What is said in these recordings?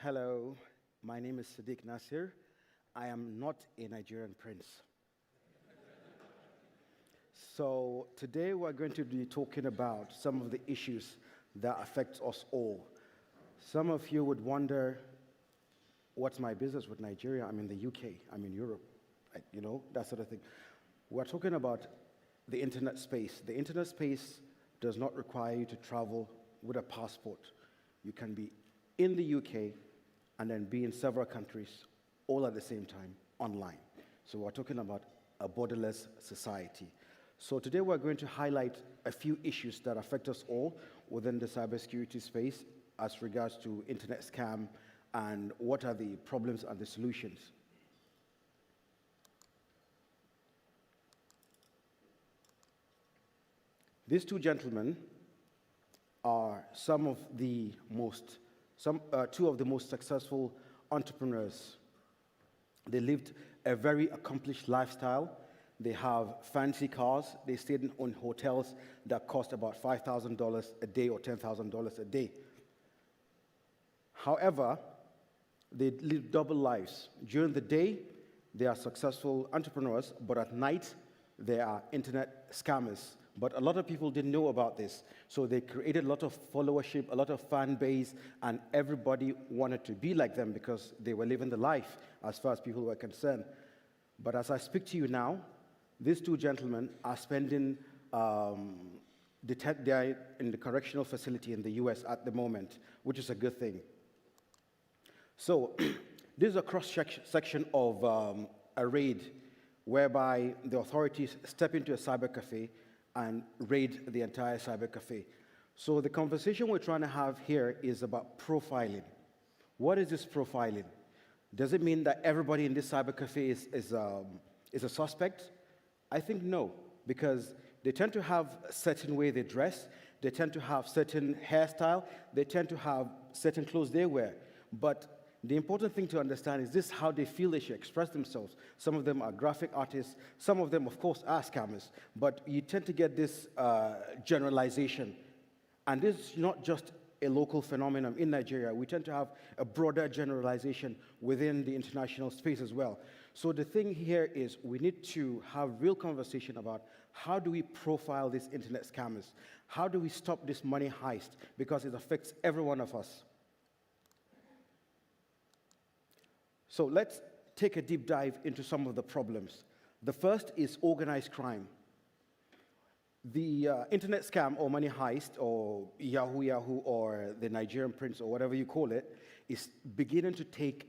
Hello, my name is Sadiq Nasir. I am not a Nigerian prince. So today we're going to be talking about some of the issues that affect us all. Some of you would wonder, what's my business with Nigeria? I'm in the UK, I'm in Europe, that sort of thing. We're talking about the internet space. The internet space does not require you to travel with a passport. You can be in the UK and then be in several countries all at the same time online. So we're talking about a borderless society. So today we're going to highlight a few issues that affect us all within the cybersecurity space as regards to internet scam and what are the problems and the solutions. These two gentlemen are two of the most successful entrepreneurs. They lived a very accomplished lifestyle. They have fancy cars. They stayed in hotels that cost about $5,000 a day or $10,000 a day. However, they live double lives. During the day, they are successful entrepreneurs, but at night, they are internet scammers. But a lot of people didn't know about this. So they created a lot of followership, a lot of fan base, and everybody wanted to be like them because they were living the life as far as people were concerned. But as I speak to you now, these two gentlemen are spending, they are in the correctional facility in the US at the moment, which is a good thing. So this is a cross-section of a raid whereby the authorities step into a cyber cafe and raid the entire cyber cafe. So the conversation we're trying to have here is about profiling. What is this profiling? Does it mean that everybody in this cyber cafe is a suspect? I think no, because they tend to have a certain way they dress, they tend to have certain hairstyle, they tend to have certain clothes they wear. But the important thing to understand is this how they feel they should express themselves. Some of them are graphic artists. Some of them, of course, are scammers. But you tend to get this generalization. And this is not just a local phenomenon in Nigeria. We tend to have a broader generalization within the international space as well. So the thing here is we need to have real conversation about how do we profile these internet scammers? How do we stop this money heist? Because it affects every one of us. So let's take a deep dive into some of the problems. The first is organized crime. The internet scam or money heist or Yahoo or the Nigerian prince or whatever you call it is beginning to take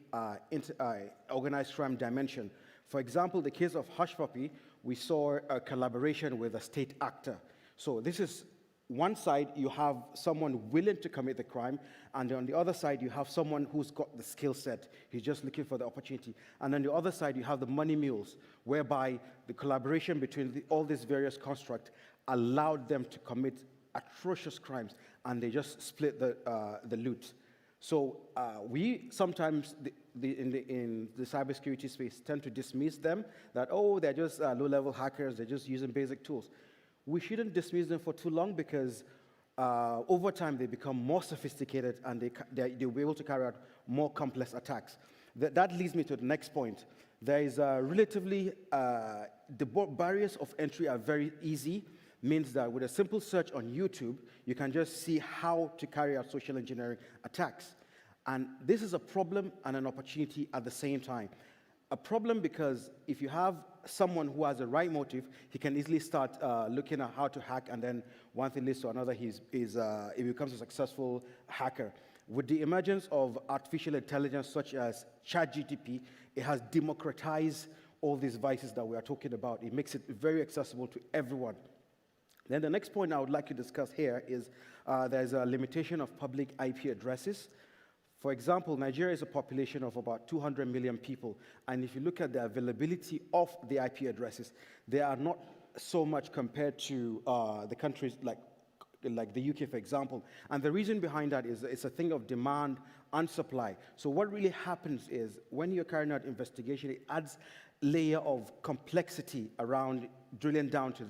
organized crime dimension. For example, the case of Hush Puppy, we saw a collaboration with a state actor. So this is one side, you have someone willing to commit the crime, and on the other side, you have someone who's got the skill set. He's just looking for the opportunity. And on the other side, you have the money mules, whereby the collaboration between all these various constructs allowed them to commit atrocious crimes, and they just split the loot. So we sometimes, in the cybersecurity space, tend to dismiss them, that, oh, they're just low-level hackers, they're just using basic tools. We shouldn't dismiss them for too long because over time they become more sophisticated and they'll be able to carry out more complex attacks. That leads me to the next point. There is relatively, the barriers of entry are very easy, means that with a simple search on YouTube, you can just see how to carry out social engineering attacks. And this is a problem and an opportunity at the same time. A problem because if you have someone who has the right motive, he can easily start looking at how to hack, and then one thing leads to another, he becomes a successful hacker. With the emergence of artificial intelligence such as ChatGPT, it has democratized all these vices that we are talking about. It makes it very accessible to everyone. Then the next point I would like to discuss here is there's a limitation of public IP addresses. For example, Nigeria is a population of about 200 million people, and if you look at the availability of the IP addresses, they are not so much compared to the countries like the UK, for example. And the reason behind that is it's a thing of demand and supply. So what really happens is when you're carrying out investigation, it adds layer of complexity around drilling down to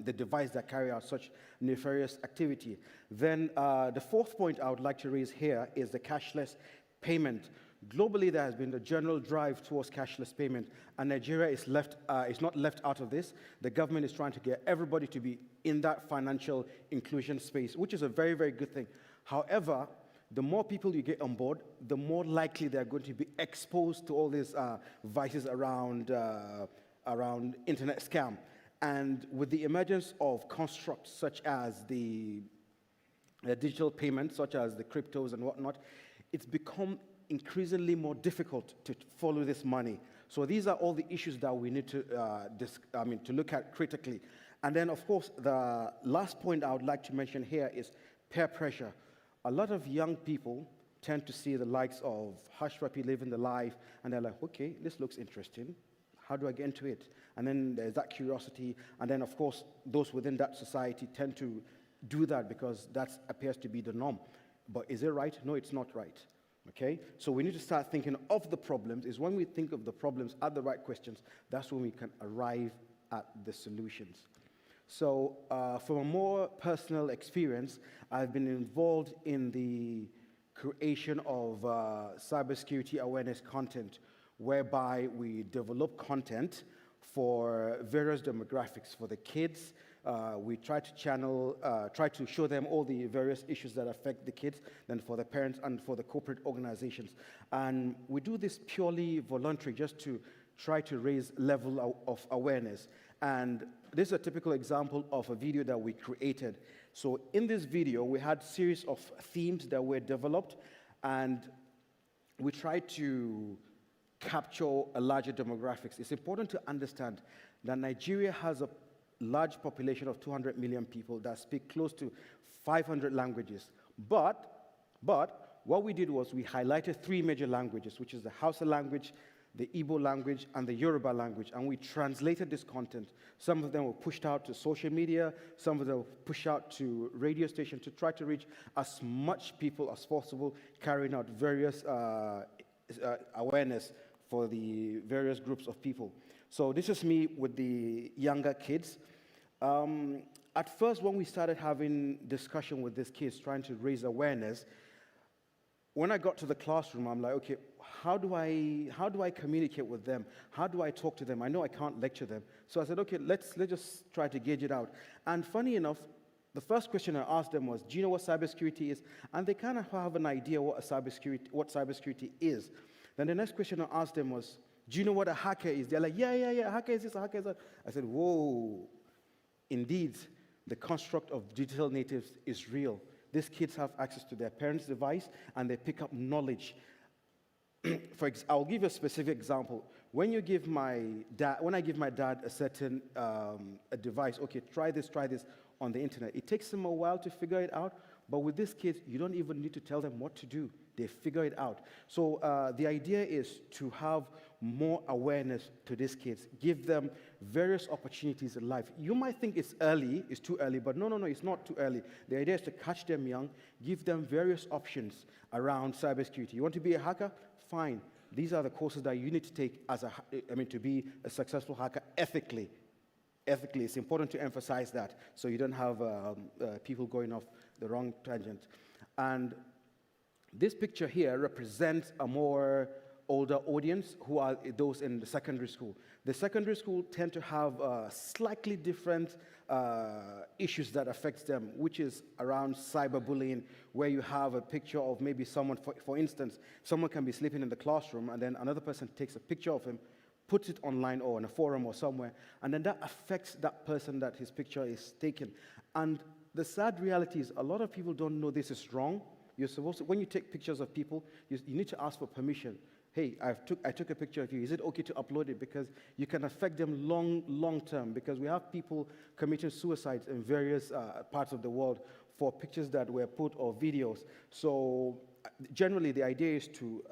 the device that carry out such nefarious activity. Then the fourth point I would like to raise here is the cashless payment. Globally, there has been the general drive towards cashless payment, and Nigeria is not left out of this. The government is trying to get everybody to be in that financial inclusion space, which is a very, very good thing. However, the more people you get on board, the more likely they're going to be exposed to all these vices around internet scam. And with the emergence of constructs such as the digital payments, such as the cryptos and whatnot, it's become increasingly more difficult to follow this money. So these are all the issues that we need to look at critically. And then, of course, the last point I would like to mention here is peer pressure. A lot of young people tend to see the likes of Hush Puppy living the life, and they're like, okay, this looks interesting. How do I get into it? And then there's that curiosity, and then, of course, those within that society tend to do that because that appears to be the norm. But is it right? No, it's not right. Okay? So we need to start thinking of the problems. Is when we think of the problems, ask the right questions, that's when we can arrive at the solutions. So from a more personal experience, I've been involved in the creation of cybersecurity awareness content, whereby we develop content for various demographics. For the kids, we try to show them all the various issues that affect the kids, then for the parents and for the corporate organizations. And we do this purely voluntary, just to try to raise level of awareness. And this is a typical example of a video that we created. So in this video, we had a series of themes that were developed, and we tried to capture a larger demographics. It's important to understand that Nigeria has a large population of 200 million people that speak close to 500 languages. But what we did was we highlighted 3 major languages, which is the Hausa language, the Igbo language, and the Yoruba language, and we translated this content. Some of them were pushed out to social media, some of them were pushed out to radio stations to try to reach as much people as possible, carrying out various awareness for the various groups of people. So this is me with the younger kids. At first, when we started having discussion with these kids, trying to raise awareness, when I got to the classroom, I'm like, okay, how do I communicate with them? How do I talk to them? I know I can't lecture them. So I said, okay, let's just try to gauge it out. And funny enough, the first question I asked them was, do you know what cybersecurity is? And they kind of have an idea what cybersecurity is. Then the next question I asked them was, do you know what a hacker is? They're like, yeah, a hacker is this, a hacker is that. I said, whoa, indeed, the construct of digital natives is real. These kids have access to their parents' device, and they pick up knowledge. I'll give you a specific example. When I give my dad a certain a device, okay, try this on the internet, it takes him a while to figure it out, but with these kids, you don't even need to tell them what to do. They figure it out. So the idea is to have more awareness to these kids, give them various opportunities in life. You might think it's too early, but no, it's not too early. The idea is to catch them young, give them various options around cybersecurity. You want to be a hacker? Fine. These are the courses that you need to take to be a successful hacker ethically. Ethically, it's important to emphasize that so you don't have people going off the wrong tangent. And this picture here represents a more older audience who are those in the secondary school. The secondary school tend to have slightly different issues that affects them, which is around cyberbullying, where you have a picture of maybe someone, for instance, someone can be sleeping in the classroom and then another person takes a picture of him, puts it online or in a forum or somewhere, and then that affects that person that his picture is taken. And the sad reality is a lot of people don't know this is wrong. You're supposed to, when you take pictures of people, you need to ask for permission. Hey, I took a picture of you. Is it okay to upload it? Because you can affect them long term, because we have people committing suicides in various parts of the world for pictures that were put or videos. So generally, the idea is to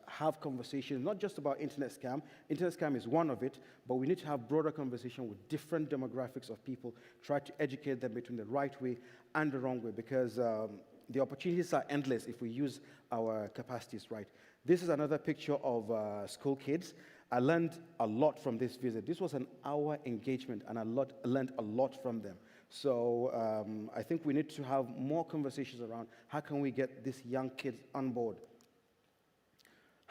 have conversations, not just about internet scam. Internet scam is one of it, but we need to have broader conversation with different demographics of people, try to educate them between the right way and the wrong way, because the opportunities are endless if we use our capacities right. This is another picture of school kids. I learned a lot from this visit. This was an hour engagement, and I learned a lot from them. So I think we need to have more conversations around how can we get these young kids on board.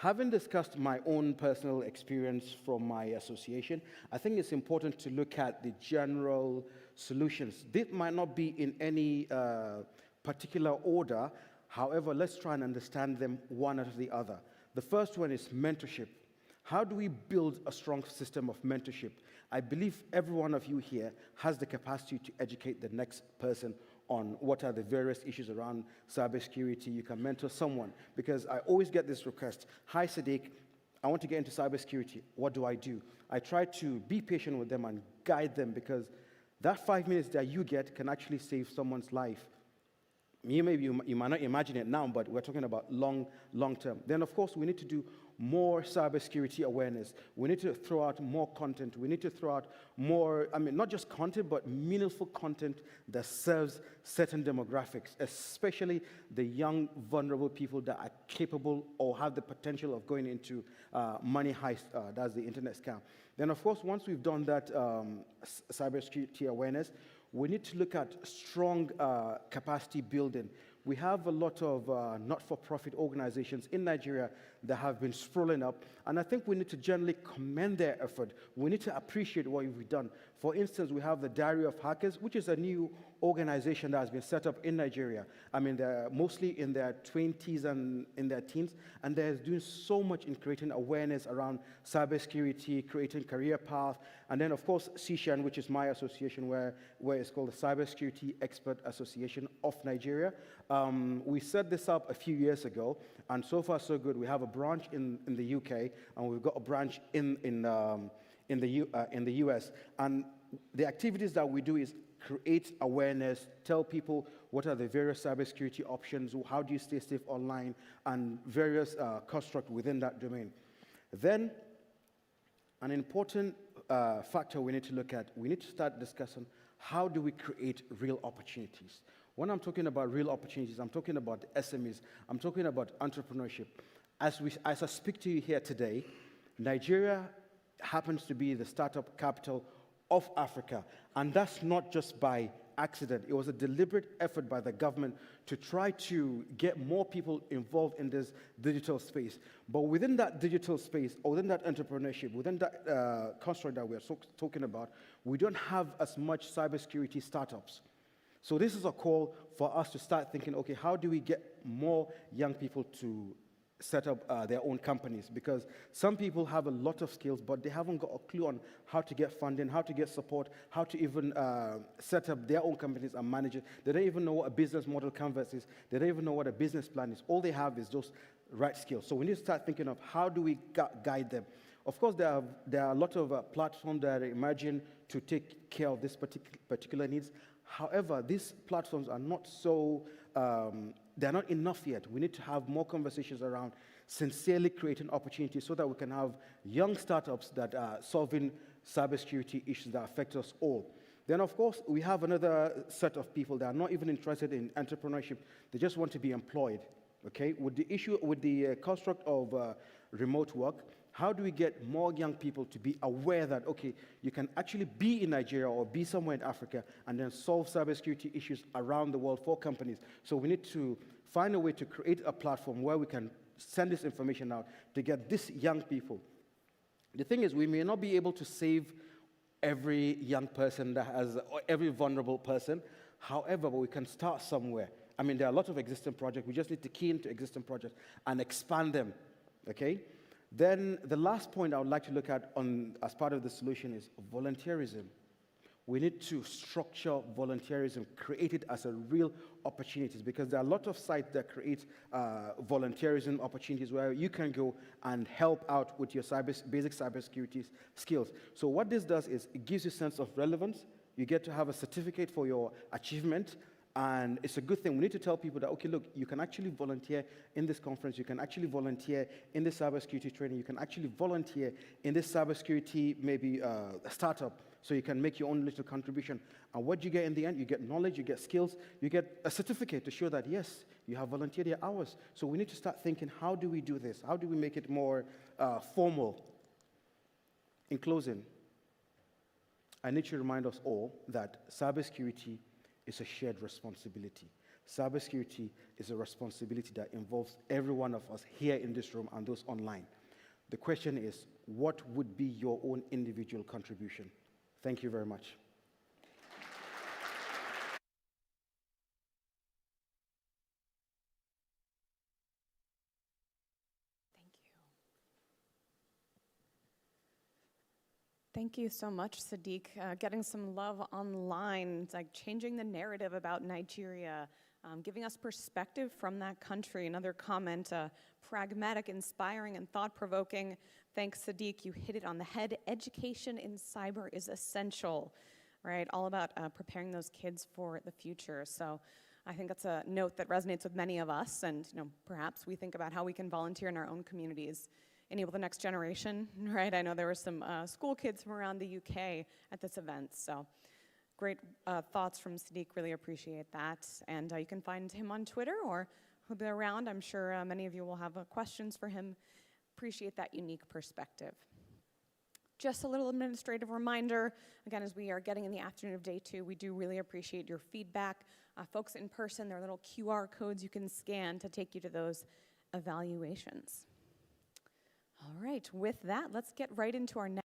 Having discussed my own personal experience from my association, I think it's important to look at the general solutions. This might not be in any particular order. However, let's try and understand them one after the other. The first one is mentorship. How do we build a strong system of mentorship? I believe every one of you here has the capacity to educate the next person on what are the various issues around cybersecurity. You can mentor someone, because I always get this request: hi Sadiq, I want to get into cybersecurity. What do? I try to be patient with them and guide them, because that 5 minutes that you get can actually save someone's life. You might not imagine it now, but we're talking about long term. Then, of course, we need to do more cybersecurity awareness. We need to throw out more content. We need to throw out more, not just content, but meaningful content that serves certain demographics, especially the young, vulnerable people that are capable or have the potential of going into money heist, that's the internet scam. Then, of course, once we've done that cybersecurity awareness, we need to look at strong capacity building. We have a lot of not-for-profit organizations in Nigeria that have been sprawling up, and I think we need to generally commend their effort. We need to appreciate what we've done. For instance, we have the Diary of Hackers, which is a new organization that has been set up in Nigeria. They're mostly in their 20s and in their teens, and they're doing so much in creating awareness around cybersecurity, creating career path, and then, of course, CSHAN, which is my association, where it's called the Cybersecurity Expert Association of Nigeria. We set this up a few years ago, and so far so good. We have a branch in the UK, and we've got a branch in the US. And the activities that we do is create awareness, tell people what are the various cybersecurity options, how do you stay safe online, and various constructs within that domain. Then, an important factor we need to look at, we need to start discussing how do we create real opportunities. When I'm talking about real opportunities, I'm talking about SMEs, I'm talking about entrepreneurship. As I speak to you here today, Nigeria happens to be the startup capital of Africa, and that's not just by accident. It was a deliberate effort by the government to try to get more people involved in this digital space. But within that digital space, or within that entrepreneurship, within that construct that we're talking about, we don't have as much cybersecurity startups. So this is a call for us to start thinking, okay, how do we get more young people to set up their own companies? Because some people have a lot of skills, but they haven't got a clue on how to get funding, how to get support, how to even set up their own companies and manage it. They don't even know what a business model canvas is. They don't even know what a business plan is. All they have is those right skills. So we need to start thinking of how do we guide them. Of course, there are a lot of platforms that are emerging to take care of this particular needs. However, these platforms are not so, they're not enough yet. We need to have more conversations around sincerely creating opportunities so that we can have young startups that are solving cybersecurity issues that affect us all. Then, of course, we have another set of people that are not even interested in entrepreneurship. They just want to be employed, okay? With the construct of remote work, how do we get more young people to be aware that, okay, you can actually be in Nigeria or be somewhere in Africa and then solve cybersecurity issues around the world for companies? So we need to find a way to create a platform where we can send this information out to get these young people. The thing is, we may not be able to save every young person that has, or every vulnerable person. However, we can start somewhere. There are a lot of existing projects. We just need to key into existing projects and expand them, okay? Then the last point I would like to look at as part of the solution is volunteerism. We need to structure volunteerism, create it as a real opportunity, because there are a lot of sites that create volunteerism opportunities where you can go and help out with your basic cybersecurity skills. So what this does is it gives you a sense of relevance. You get to have a certificate for your achievement. And it's a good thing. We need to tell people that, okay, look, you can actually volunteer in this conference. You can actually volunteer in this cybersecurity training. You can actually volunteer in this cybersecurity, maybe startup, so you can make your own little contribution. And what you get in the end, you get knowledge, you get skills, you get a certificate to show that, yes, you have volunteered your hours. So we need to start thinking, how do we do this? How do we make it more formal? In closing, I need to remind us all that cybersecurity is a shared responsibility. Cybersecurity is a responsibility that involves every one of us here in this room and those online. The question is, what would be your own individual contribution? Thank you very much. Thank you so much, Sadiq. Getting some love online, it's like changing the narrative about Nigeria, giving us perspective from that country. Another comment, pragmatic, inspiring, and thought-provoking. Thanks, Sadiq. You hit it on the head. Education in cyber is essential, right? All about preparing those kids for the future. So I think that's a note that resonates with many of us, and perhaps we think about how we can volunteer in our own communities, enable the next generation, right? I know there were some school kids from around the UK at this event, so great thoughts from Sadiq, really appreciate that. And you can find him on Twitter, or he'll be around. I'm sure many of you will have questions for him. Appreciate that unique perspective. Just a little administrative reminder, again, as we are getting in the afternoon of day 2, we do really appreciate your feedback. Folks in person, there are little QR codes you can scan to take you to those evaluations. All right, with that, let's get right into our next